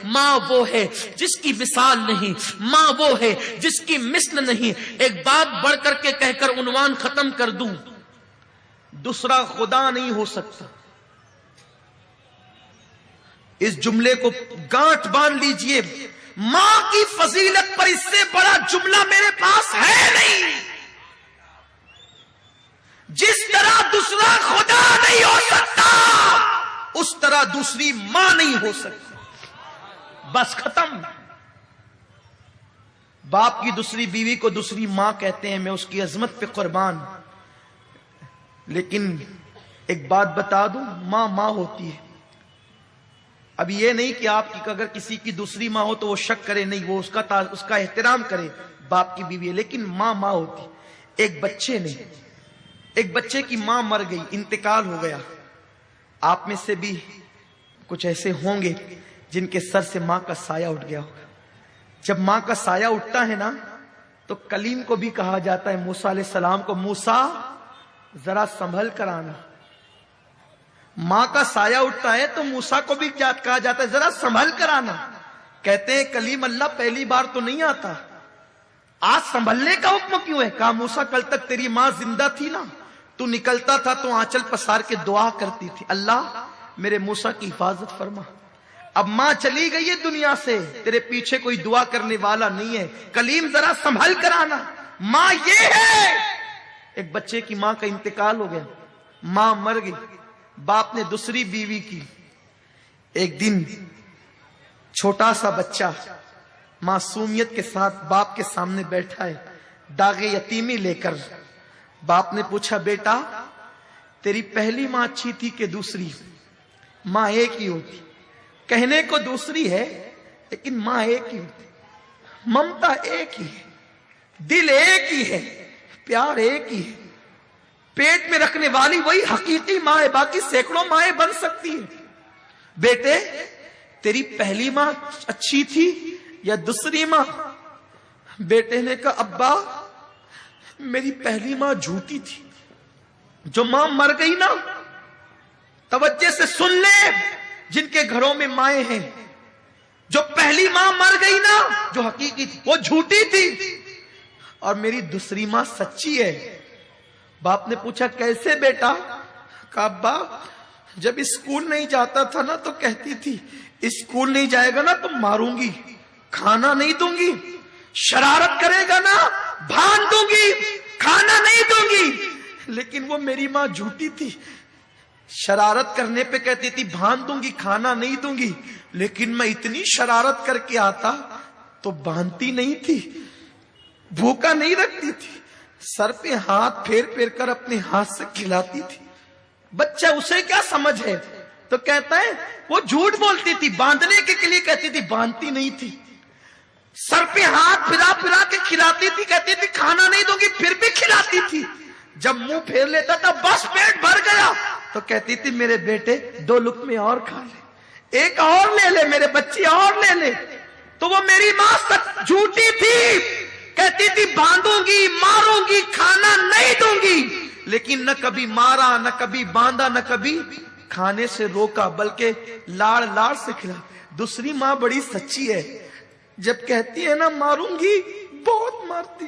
ماں وہ ہے جس کی مثال نہیں، ماں وہ ہے جس کی مثل نہیں۔ ایک بات بڑھ کر کے کہہ کر عنوان ختم کر دوں، دوسرا خدا نہیں ہو سکتا۔ اس جملے کو گانٹھ باندھ لیجئے، ماں کی فضیلت پر اس سے بڑا جملہ میرے پاس ہے نہیں۔ جس طرح دوسرا خدا نہیں ہو سکتا، اس طرح دوسری ماں نہیں ہو سکتی۔ بس ختم۔ باپ کی دوسری بیوی کو دوسری ماں کہتے ہیں، میں اس کی عظمت پہ قربان۔ لیکن ایک بات بتا دوں، ماں ماں ہوتی ہے۔ اب یہ نہیں کہ آپ کی اگر کسی کی دوسری ماں ہو تو وہ شک کرے، نہیں، وہ اس کا احترام کرے، باپ کی بیوی ہے، لیکن ماں ماں ہوتی۔ ایک بچے کی ماں مر گئی، انتقال ہو گیا۔ آپ میں سے بھی کچھ ایسے ہوں گے جن کے سر سے ماں کا سایہ اٹھ گیا ہوگا۔ جب ماں کا سایہ اٹھتا ہے نا تو کلیم کو بھی کہا جاتا ہے، موسیٰ علیہ السلام کو، موسیٰ ذرا سنبھل کر آنا۔ ماں کا سایہ اٹھتا ہے تو موسیٰ کو بھی کہا جاتا ہے ذرا سنبھل کر آنا۔ کہتے ہیں کلیم اللہ پہلی بار تو نہیں آتا، آج سنبھلنے کا حکم کیوں ہے؟ کہا موسیٰ کل تک تیری ماں زندہ تھی نا، تو نکلتا تھا تو آنچل پسار کے دعا کرتی تھی، اللہ میرے موسیٰ کی حفاظت فرما۔ اب ماں چلی گئی ہے دنیا سے، تیرے پیچھے کوئی دعا کرنے والا نہیں ہے، کلیم ذرا سنبھل کر آنا۔ ماں یہ ہے۔ ایک بچے کی ماں کا انتقال ہو گیا، ماں مر گئی، باپ نے دوسری بیوی کی۔ ایک دن چھوٹا سا بچہ معصومیت کے ساتھ باپ کے سامنے بیٹھا ہے، داغ یتیمی لے کر۔ باپ نے پوچھا، بیٹا تیری پہلی ماں اچھی تھی کہ دوسری؟ ماں ایک ہی ہوتی، کہنے کو دوسری ہے لیکن ماں ایک ہی ہوتی، ممتا ایک ہی ہے، دل ایک ہی ہے، پیار ایک ہی ہے۔ پیٹ میں رکھنے والی وہی حقیقی ماں ہے، باقی سینکڑوں مائیں بن سکتی ہیں۔ بیٹے تیری پہلی ماں اچھی تھی یا دوسری ماں؟ بیٹے نے کہا، ابا میری پہلی ماں جھوٹی تھی۔ جو ماں مر گئی نا، توجہ سے سن لے جن کے گھروں میں مائیں ہیں، جو پہلی ماں مر گئی نا جو حقیقی تھی وہ جھوٹی تھی، اور میری دوسری ماں سچی ہے۔ باپ نے پوچھا کیسے بیٹا؟ کہا ابا جب اسکول نہیں جاتا تھا نا تو کہتی تھی اسکول نہیں جائے گا نا تو ماروں گی، کھانا نہیں دوں گی، شرارت کرے گا نا بھان دوں گی، کھانا نہیں دوں گی۔ لیکن وہ میری ماں جھوٹی تھی، شرارت کرنے پہ کہتی تھی بھان دوں گی، کھانا نہیں دوں گی، لیکن میں اتنی شرارت کر کے آتا تو باندھتی نہیں تھی، بھوکا نہیں رکھتی تھی، سر پہ ہاتھ پھیر پھیر کر اپنے ہاتھ سے کھلاتی تھی۔ بچہ اسے کیا سمجھ ہے؟ تو کہتا ہے وہ جھوٹ بولتی تھی، باندھنے کے لیے کہتی تھی، باندھتی نہیں تھی، سر پہ ہاتھ پھرا پھرا کے کھلاتی تھی، کہتی تھی کھانا نہیں دوں گی، پھر بھی کھلاتی تھی۔ جب منہ پھیر لیتا تھا بس پیٹ بھر گیا تو کہتی تھی میرے بیٹے 2 لقمے اور کھا لے، ایک اور لے لے، میرے بچے اور لے لے۔ تو وہ میری ماں جھوٹی تھی، کہتی تھی باندھوں گی، ماروں گی، کھانا نہیں دوں گی، لیکن نہ کبھی مارا، نہ کبھی باندھا، نہ کبھی کھانے سے روکا، بلکہ لاڑ لاڑ سے کھلا۔ دوسری ماں بڑی سچی ہے، جب کہتی ہے نا ماروں گی بہت مارتی۔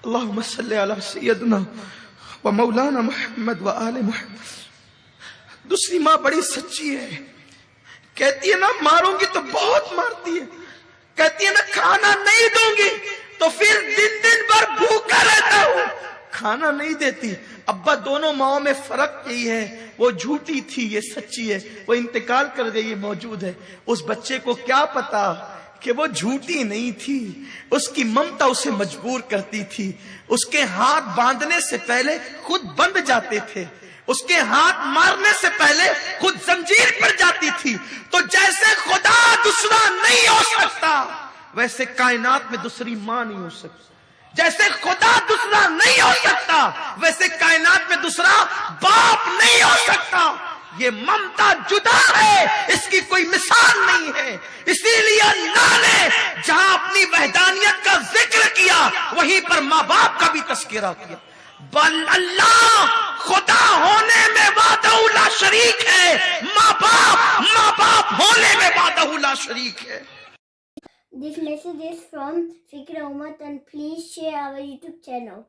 اللہم صلی علی سیدنا و مولانا محمد و آل محمد۔ دوسری ماں بڑی سچی ہے، کہتی ہے نا ماروں گی تو بہت مارتی ہے، کہتی ہے نا کھانا نہیں دوں گی تو پھر دن دن بھر بھوکا رہتا ہوں، کھانا نہیں دیتی۔ ابا دونوں ماؤں میں فرق یہی ہے، وہ جھوٹی تھی، یہ سچی ہے، وہ انتقال کر گئی، یہ موجود ہے۔ اس بچے کو کیا پتا کہ وہ جھوٹی نہیں تھی، اس کی ممتا اسے مجبور کرتی تھی۔ اس کے ہاتھ باندھنے سے پہلے خود بندھ جاتے تھے، اس کے ہاتھ مارنے سے پہلے خود زنجیر پر جاتی تھی۔ تو جیسے خدا دوسرا نہیں ہو سکتا ویسے کائنات میں دوسری ماں نہیں ہو سکتی، جیسے خدا دوسرا نہیں ہو سکتا ویسے کائنات میں دوسرا باپ نہیں ہو سکتا۔ یہ ممتا جدا ہے، اس کی کوئی مثال نہیں ہے. اسی لیے اللہ نے جہاں اپنی وحدانیت کا ذکر کیا وہیں پر ماں باپ کا بھی تذکرہ کیا. بل اللہ خدا ہونے میں وحدہ لا شریک ہے، ماں باپ ہونے میں وحدہ لا شریک ہے. This message is from Fikr Ahmad, and please share our YouTube channel.